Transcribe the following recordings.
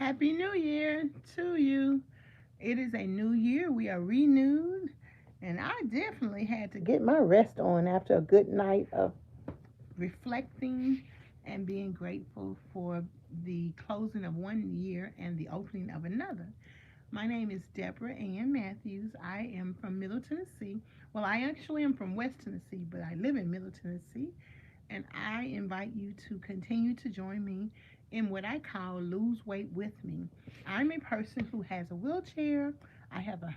Happy New Year to you. It is a new year. We are renewed. And I definitely had to get my rest on after a good night of reflecting and being grateful for the closing of one year and the opening of another. My name is Deborah Ann Matthews. I am from Middle Tennessee. Well, I actually am from West Tennessee, but I live in Middle Tennessee. And I invite you to continue to join me in what I call Lose Weight with Me. I'm a person who has a wheelchair, I have a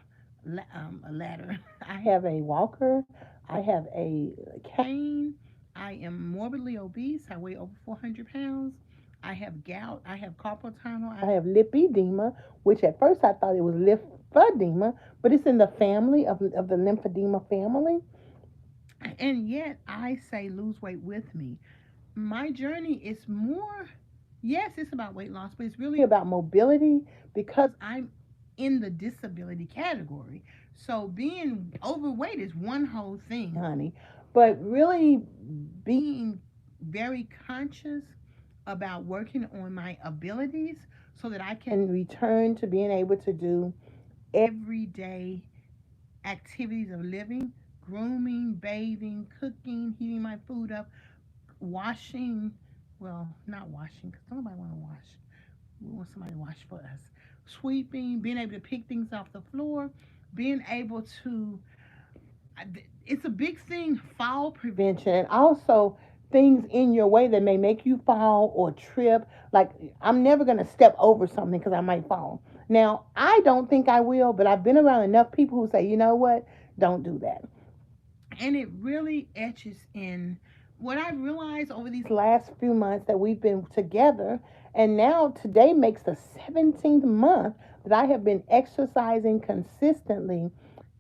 ladder, I have a walker, I have a cane, I am morbidly obese, I weigh over 400 pounds. I have gout, I have carpal tunnel, I have lipedema, which at first I thought it was lymphedema, but it's in the family of the lymphedema family. And yet I say lose weight with me. My journey is more, yes, it's about weight loss, but it's really about mobility because I'm in the disability category. So being overweight is one whole thing, honey. But really being very conscious about working on my abilities so that I can return to being able to do everyday activities of living, grooming, bathing, cooking, heating my food up, washing. Well, not washing because nobody want to wash. We want somebody to wash for us. Sweeping, being able to pick things off the floor, being able to. It's a big thing. Fall prevention, and also things in your way that may make you fall or trip. Like I'm never gonna step over something because I might fall. Now I don't think I will, but I've been around enough people who say, you know what, don't do that. And it really etches in what I realized over these last few months that we've been together. And now today makes the 17th month that I have been exercising consistently.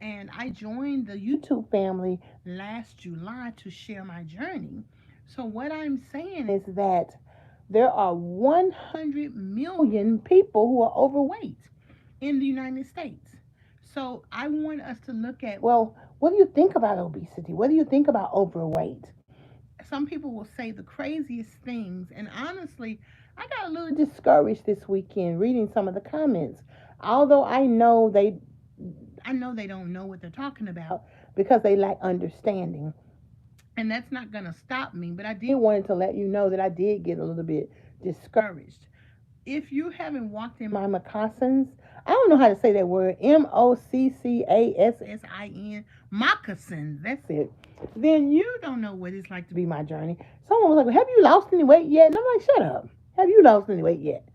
And I joined the YouTube family last July to share my journey. So, what I'm saying is that there are 100 million people who are overweight in the United States. So I want us to look at, well, what do you think about obesity? What do you think about overweight? Some people will say the craziest things. And honestly, I got a little discouraged this weekend reading some of the comments. Although I know they don't know what they're talking about because they lack understanding. And that's not going to stop me, but I did want to let you know that I did get a little bit discouraged. If you haven't walked in my moccasins, I don't know how to say that word, Moccassin, moccasins, that's it, then you don't know what it's like to be my journey. Someone was like, have you lost any weight yet? And I'm like, shut up. Have you lost any weight yet?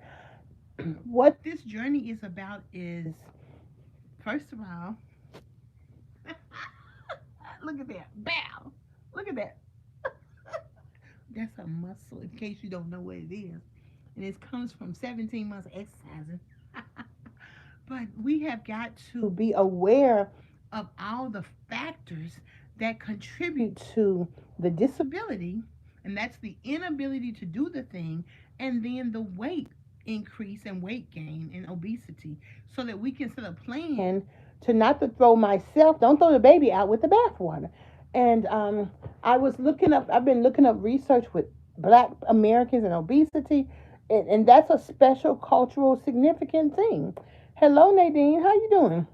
What this journey is about is, first of all, look at that. Bow. Look at that. That's a muscle, in case you don't know what it is. And it comes from 17 months of exercising. But we have got to be aware of all the factors that contribute to the disability, and that's the inability to do the thing, and then the weight increase and weight gain and obesity, so that we can set a plan to not to throw myself, don't throw the baby out with the bathwater. And I've been looking up research with black Americans and obesity, and that's a special cultural significant thing. Hello, Nadine. How you doing?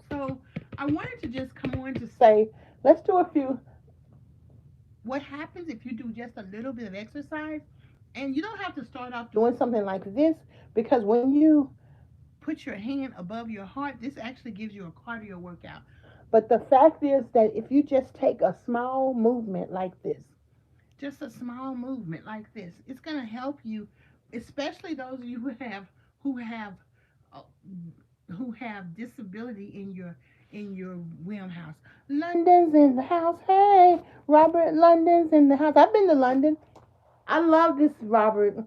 So I wanted to just come on to say, let's do a few. What happens if you do just a little bit of exercise? And you don't have to start off doing something like this because when you put your hand above your heart, this actually gives you a cardio workout. But the fact is that if you just take a small movement like this, just a small movement like this, it's going to help you, especially those of you who have uh, who have disability in your wheelhouse. London's in the house. Hey, Robert London's in the house. I've been to London. I love this, Robert.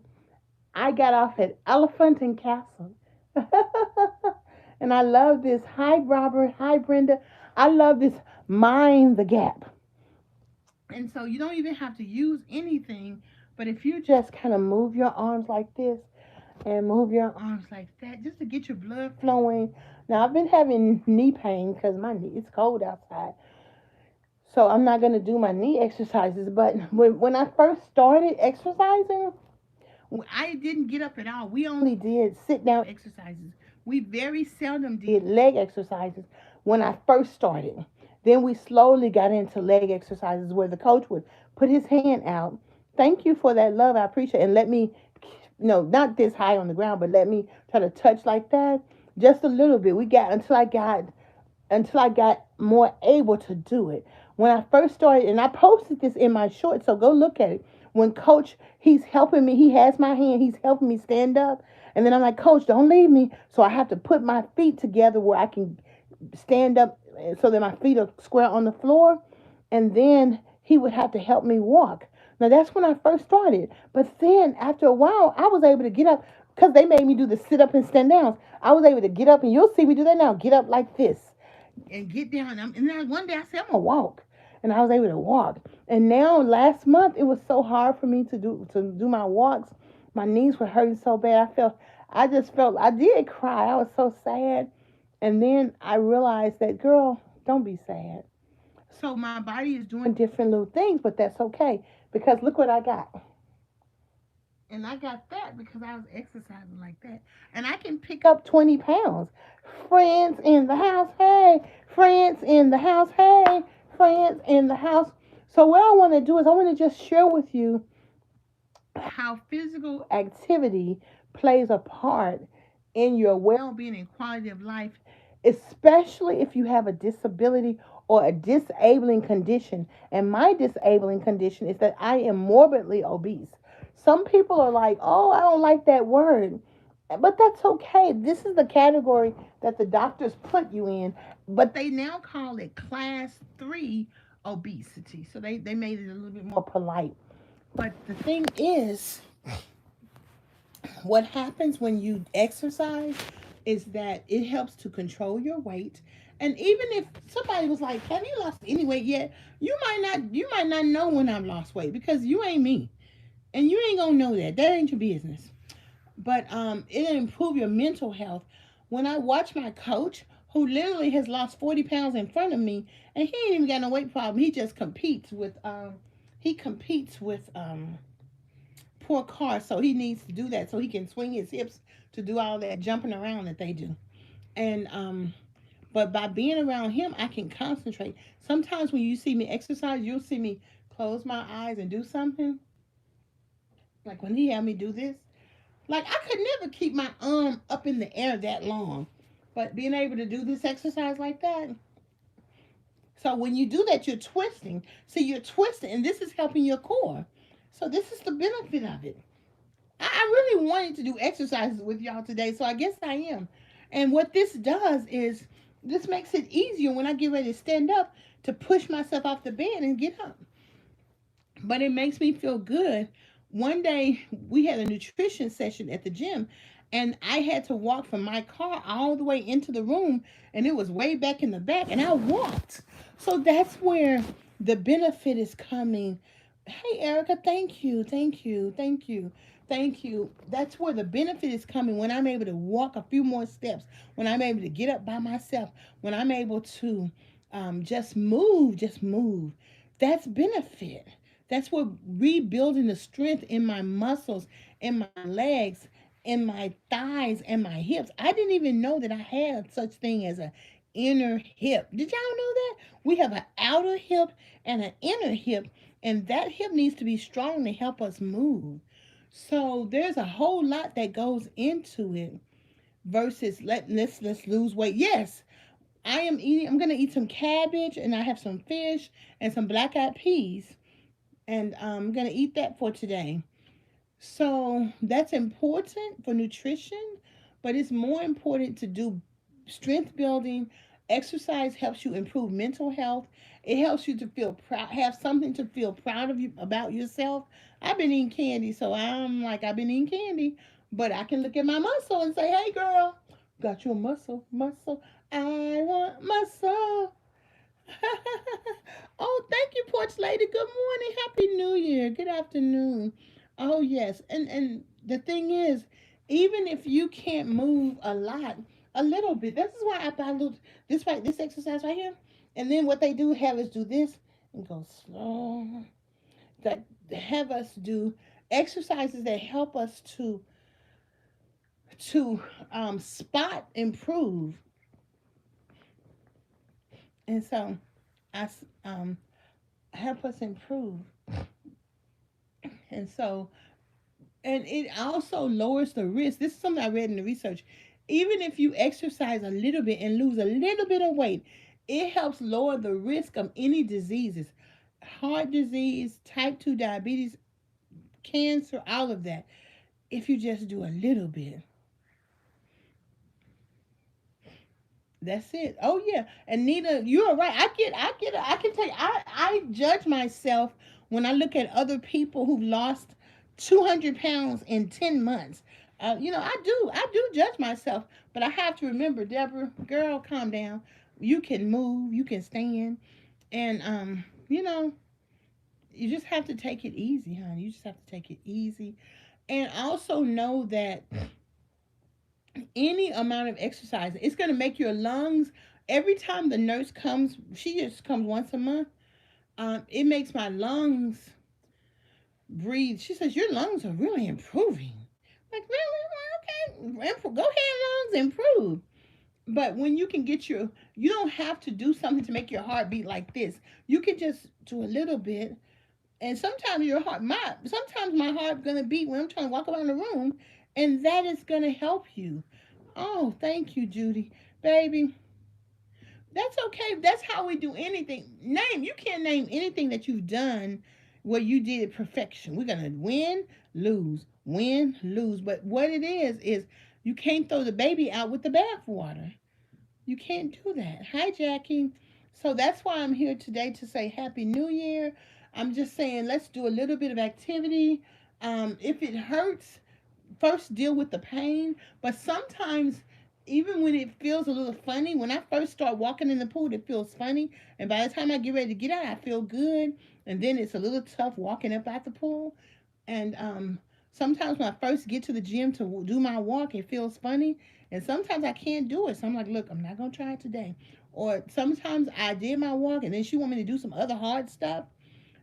I got off at Elephant and Castle. And I love this. Hi, Robert. Hi, Brenda. I love this. Mind the Gap. And so you don't even have to use anything, but if you just kind of move your arms like this and move your arms like that, just to get your blood flowing. Now I've been having knee pain because my knee it's cold outside, so I'm not gonna do my knee exercises. But when I first started exercising, I didn't get up at all. We only did sit down exercises. We very seldom did leg exercises when I first started. Then we slowly got into leg exercises where the coach would put his hand out. Thank you for that love. I appreciate it. And let me, not this high on the ground, but let me try to touch like that just a little bit. We got until I got more able to do it. When I first started, and I posted this in my short, so go look at it. When Coach, he's helping me, he has my hand, he's helping me stand up. And then I'm like, Coach, don't leave me. So I have to put my feet together where I can stand up so that my feet are square on the floor. And then he would have to help me walk. Now that's when I first started. But then after a while, I was able to get up because they made me do the sit up and stand down. I was able to get up, and you'll see me do that now. Get up like this and get down. And then one day I said, I'm gonna walk, and I was able to walk. And now last month it was so hard for me to do my walks. My knees were hurting so bad. I just felt I did cry. I was so sad. And then I realized that, girl, don't be sad. So my body is doing different little things, but that's okay because look what I got. And I got that because I was exercising like that. And I can pick up 20 pounds. Friends in the house, hey. Friends in the house, hey. Friends in the house. So, what I want to do is I want to just share with you how physical activity plays a part in your well being and quality of life, especially if you have a disability or a disabling condition. And my disabling condition is that I am morbidly obese. Some people are like, oh, I don't like that word. But that's okay. This is the category that the doctors put you in. But they now call it class 3 obesity. So they made it a little bit more polite. But the thing is, what happens when you exercise is that it helps to control your weight. And even if somebody was like, have you lost any weight yet? You might not know when I've lost weight because you ain't me. And you ain't gonna know that. That ain't your business. But it'll improve your mental health. When I watch my coach, who literally has lost 40 pounds in front of me, and he ain't even got no weight problem. He just competes with poor cars, so he needs to do that so he can swing his hips to do all that jumping around that they do. And but by being around him, I can concentrate. Sometimes when you see me exercise, you'll see me close my eyes and do something. Like when he had me do this, like I could never keep my arm up in the air that long. But being able to do this exercise like that, so when you do that, you're twisting. So you're twisting, and this is helping your core. So this is the benefit of it. I really wanted to do exercises with y'all today, so I guess I am. And what this does is this makes it easier when I get ready to stand up to push myself off the bed and get up. But it makes me feel good. One day we had a nutrition session at the gym, and I had to walk from my car all the way into the room, and it was way back in the back, and I walked. So that's where the benefit is coming. Hey, Erica, thank you, thank you, thank you. Thank you. That's where the benefit is coming when I'm able to walk a few more steps, when I'm able to get up by myself, when I'm able to just move, just move. That's benefit. That's what rebuilding the strength in my muscles, in my legs, in my thighs, and my hips. I didn't even know that I had such thing as a inner hip. Did y'all know that? We have an outer hip and an inner hip, and that hip needs to be strong to help us move. So there's a whole lot that goes into it versus let's lose weight. Yes, I'm gonna eat some cabbage and I have some fish and some black eyed peas and I'm gonna eat that for today. So that's important for nutrition, but it's more important to do strength building. Exercise helps you improve mental health. It helps you to feel proud, have something to feel proud of you about yourself. I've been eating candy, so I'm like I've been eating candy, but I can look at my muscle and say, "Hey, girl, got your muscle, muscle. I want muscle." Oh, thank you, Porch Lady. Good morning. Happy New Year. Good afternoon. Oh, yes. And the thing is, even if you can't move a lot, a little bit, this is why I buy little, this exercise right here. And then what they do have is do this and go slow. That have us do. exercises that help us to spot improve. And so I help us improve. And so, and it also lowers the risk. This is something I read in the research. Even if you exercise a little bit and lose a little bit of weight, it helps lower the risk of any diseases, heart disease, type 2 diabetes, cancer, all of that. If you just do a little bit. That's it. Oh yeah, and Nita, you're right. I can tell you. I judge myself when I look at other people who've lost 200 pounds in 10 months. I do judge myself, but I have to remember, Deborah, girl, calm down. You can move, you can stand, and you just have to take it easy, honey. You just have to take it easy, and also know that any amount of exercise, it's going to make your lungs. Every time the nurse comes, she just comes once a month. It makes my lungs breathe. She says your lungs are really improving. Like really? Well, okay, go ahead, lungs improve. But when you can get you don't have to do something to make your heart beat like this. You can just do a little bit, and sometimes sometimes my heart's gonna beat when I'm trying to walk around the room, and that is gonna help you. Oh, thank you, Judy. Baby, that's okay. That's how we do anything. You can't name anything that you've done where you did it perfection. We're going to win, lose. But what it is you can't throw the baby out with the bathwater. You can't do that. Hi, Jackie. So that's why I'm here today to say Happy New Year. I'm just saying let's do a little bit of activity. If it hurts, first deal with the pain. But sometimes, even when it feels a little funny, when I first start walking in the pool, it feels funny. And by the time I get ready to get out, I feel good. And then it's a little tough walking up out the pool. And sometimes when I first get to the gym to do my walk, it feels funny. And sometimes I can't do it. So I'm like, look, I'm not going to try it today. Or sometimes I did my walk and then she want me to do some other hard stuff.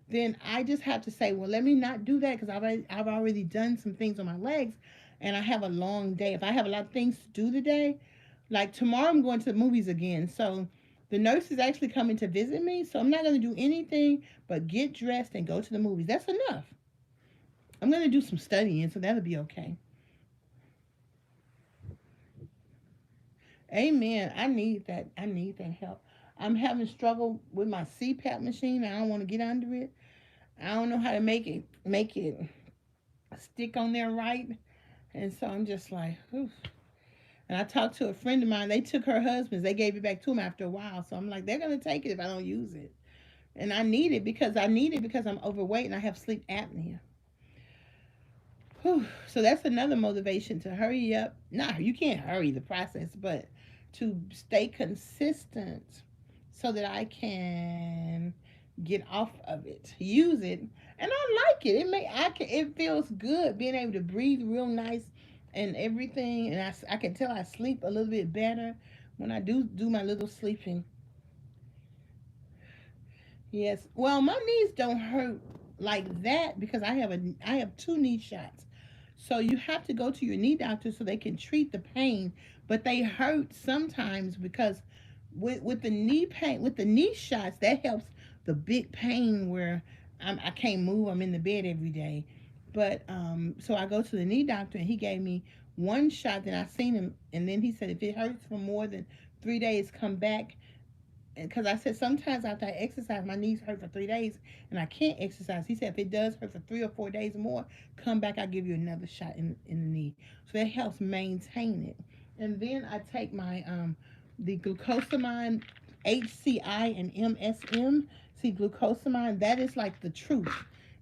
Then I just have to say, well, let me not do that because I've already done some things on my legs, and I have a long day. If I have a lot of things to do today, like tomorrow, I'm going to the movies again. So the nurse is actually coming to visit me, so I'm not going to do anything but get dressed and go to the movies. That's enough. I'm going to do some studying, so that'll be okay. Amen. I need that. I need that help. I'm having struggle with my CPAP machine. I don't want to get under it. I don't know how to make it stick on there right. And so I'm just like, oof. And I talked to a friend of mine. They took her husband's. They gave it back to him after a while. So I'm like, they're gonna take it if I don't use it. And I need it because I'm overweight and I have sleep apnea. Whew. So that's another motivation to hurry up. Nah, you can't hurry the process, but to stay consistent so that I can get off of it, use it, and I like it. It feels good being able to breathe real nice and everything, and I can tell I sleep a little bit better when I do my little sleeping. Yes. Well, my knees don't hurt like that because I have two knee shots. So you have to go to your knee doctor so they can treat the pain, but they hurt sometimes because with the knee pain with the knee shots that helps the big pain where I can't move. I'm in the bed every day. But so I go to the knee doctor and he gave me one shot. Then I seen him and then he said if it hurts for more than 3 days, come back because I said sometimes after I exercise, my knees hurt for 3 days and I can't exercise. He said if it does hurt for 3 or 4 days more, come back. I'll give you another shot in the knee. So that helps maintain it. And then I take my the glucosamine, HCI and MSM. See, glucosamine, that is like the truth.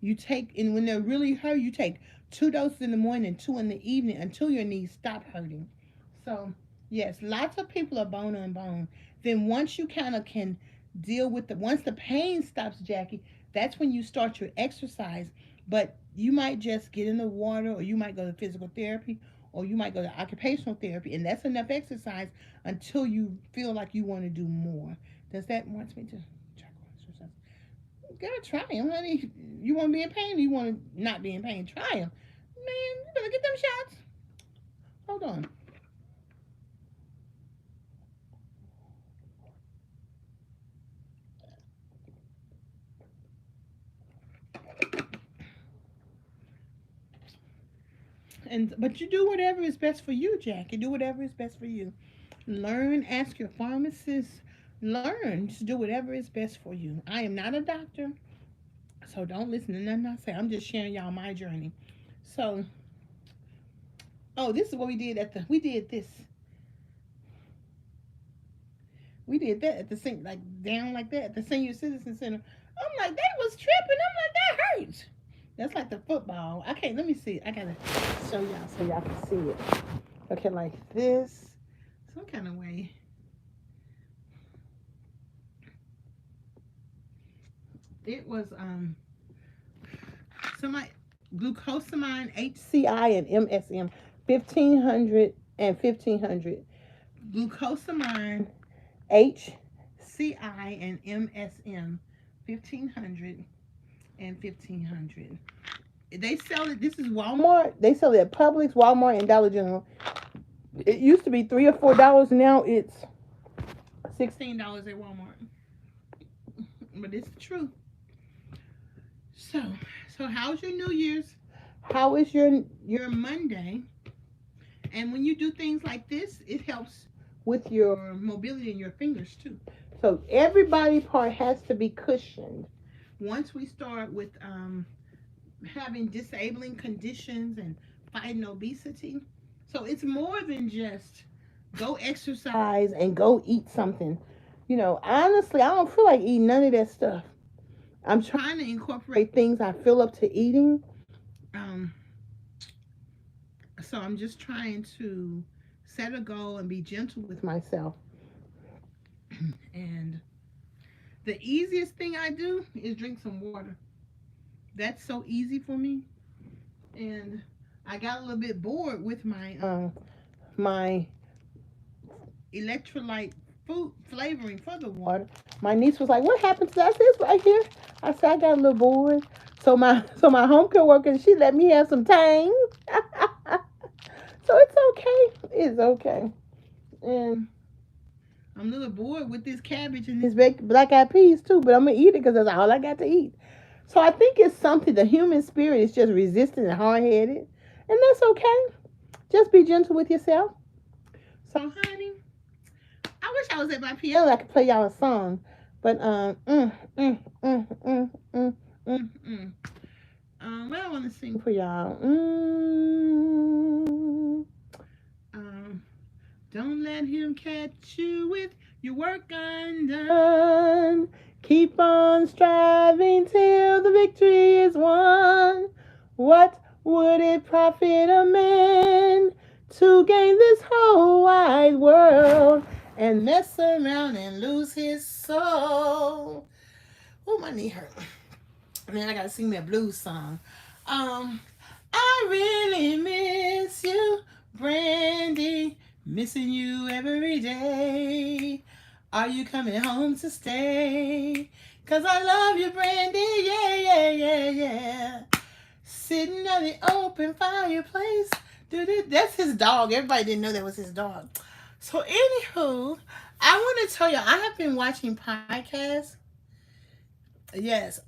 You take, and when they're really hurt, you take 2 doses in the morning and two in the evening until your knees stop hurting. So yes, lots of people are bone on bone. Then once you kind of can deal with once the pain stops, Jackie, that's when you start your exercise. But you might just get in the water, or you might go to physical therapy, or you might go to occupational therapy, and that's enough exercise until you feel like you want to do more. Does that want me to check on exercise? Girl, try them, honey. You want to be in pain or you want to not be in pain? Try them. Man, you better get them shots. Hold on. But you do whatever is best for you, Jack. You do whatever is best for you. Learn, ask your pharmacist. Learn. Just do whatever is best for you. I am not a doctor, so don't listen to nothing I say. I'm just sharing y'all my journey. So, oh, this is what we did at the. We did this. We did that at the like down like that at the senior citizen center. I'm like, they was tripping. I'm like, that hurts. That's like the football. I can't. Let me see. I gotta show y'all so y'all can see it. Okay, like this, some kind of way. It was somebody glucosamine, HCI, and MSM, 1500 and 1500. Glucosamine, HCI, and MSM, 1500 and 1500. They sell it. This is Walmart. They sell it at Publix, Walmart, and Dollar General. It used to be $3 or $4. Now it's $16 at Walmart. But it's the truth. So how's your New Year's? How is your Monday? And when you do things like this, it helps with your mobility in your fingers too. So everybody part has to be cushioned. Once we start with having disabling conditions and fighting obesity, so it's more than just go exercise and go eat something. You know, honestly, I don't feel like eating none of that stuff. I'm trying to incorporate things I feel up to eating. Um, so I'm just trying to set a goal and be gentle with myself. And the easiest thing I do is drink some water. That's so easy for me. And I got a little bit bored with my electrolyte food flavoring for the water. My niece was like, "What happened to that? This right here." I said, "I got a little bored." So my home care worker, she let me have some Tang. So it's okay. It's okay. And I'm a little bored with this cabbage and this black eyed peas too, but I'm gonna eat it because that's all I got to eat. So I think it's something. The human spirit is just resistant and hard headed, and that's okay. Just be gentle with yourself. So, honey, I wish I was at my piano. I could play y'all a song, but what I want to sing for y'all. Don't let him catch you with your work undone. Keep on striving till the victory is won. What would it profit a man to gain this whole wide world and mess around and lose his soul? Oh, my knee hurt. Man, I gotta sing me a blues song. I really miss you, Brandy. Missing you every day. Are you coming home to stay? 'Cause I love you, Brandy. Yeah, yeah, yeah, yeah. Sitting at the open fireplace. That's his dog. Everybody didn't know that was his dog. So, anywho, I want to tell you, I have been watching podcasts. Yes,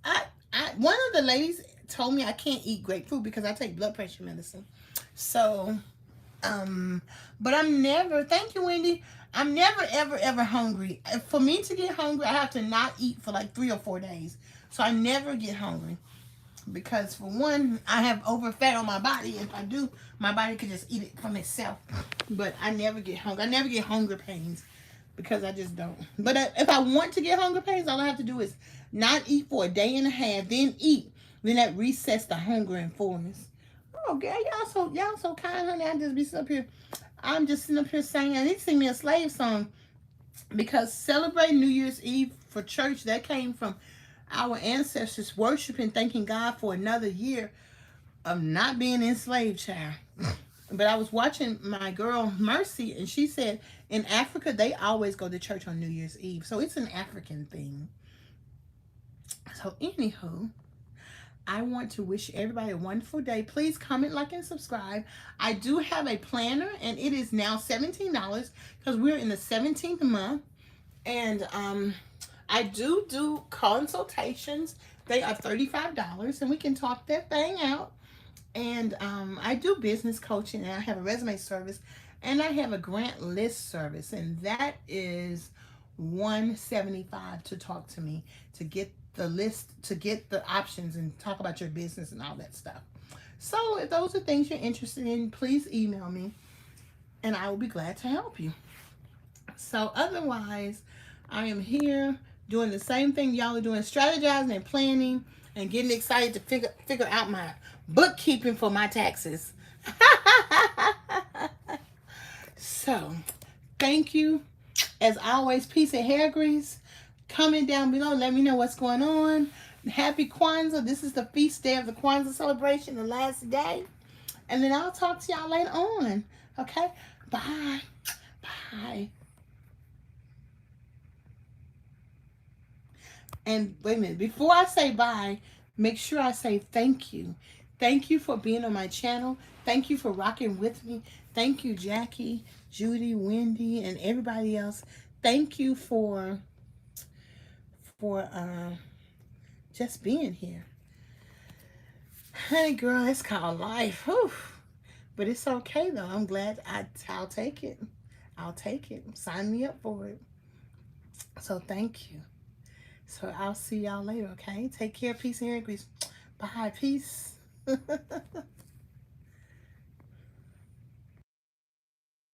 one of the ladies told me I can't eat grapefruit because I take blood pressure medicine. So, but I'm never, thank you, Wendy. I'm never, ever, ever hungry. For me to get hungry, I have to not eat for like 3 or 4 days. So I never get hungry. Because for one, I have overfat on my body. If I do, my body could just eat it from itself. But I never get hungry. I never get hunger pains because I just don't. But if I want to get hunger pains, all I have to do is not eat for a day and a half, then eat. Then that resets the hunger and fullness. Oh, girl, y'all so kind, honey. I'm just sitting up here saying, I need to sing me a slave song because celebrating New Year's Eve for church, that came from our ancestors worshiping, thanking God for another year of not being enslaved, child. But I was watching my girl Mercy, and she said in Africa they always go to church on New Year's Eve, so it's an African thing. So, anywho, I want to wish everybody a wonderful day. Please comment, like, and subscribe. I do have a planner, and it is now $17 because we're in the 17th month. And I do consultations. They are $35, and we can talk that thing out. And I do business coaching, and I have a resume service, and I have a grant list service, and that is $175 to talk to me, to get the list, to get the options, and talk about your business and all that stuff. So if those are things you're interested in, please email me, and I will be glad to help you. So otherwise, I am here doing the same thing y'all are doing, strategizing and planning and getting excited to figure out my bookkeeping for my taxes. So, thank you. As always, peace and hair grease. Comment down below. Let me know what's going on. Happy Kwanzaa. This is the feast day of the Kwanzaa celebration, the last day. And then I'll talk to y'all later on. Okay? Bye. Bye. And wait a minute, before I say bye, make sure I say thank you. Thank you for being on my channel. Thank you for rocking with me. Thank you, Jackie, Judy, Wendy, and everybody else. Thank you for just being here. Hey, girl, it's called life. Whew. But it's okay, though. I'm glad I'll take it. I'll take it. Sign me up for it. So thank you. So I'll see y'all later, okay? Take care, peace, and hair grease. Bye, peace.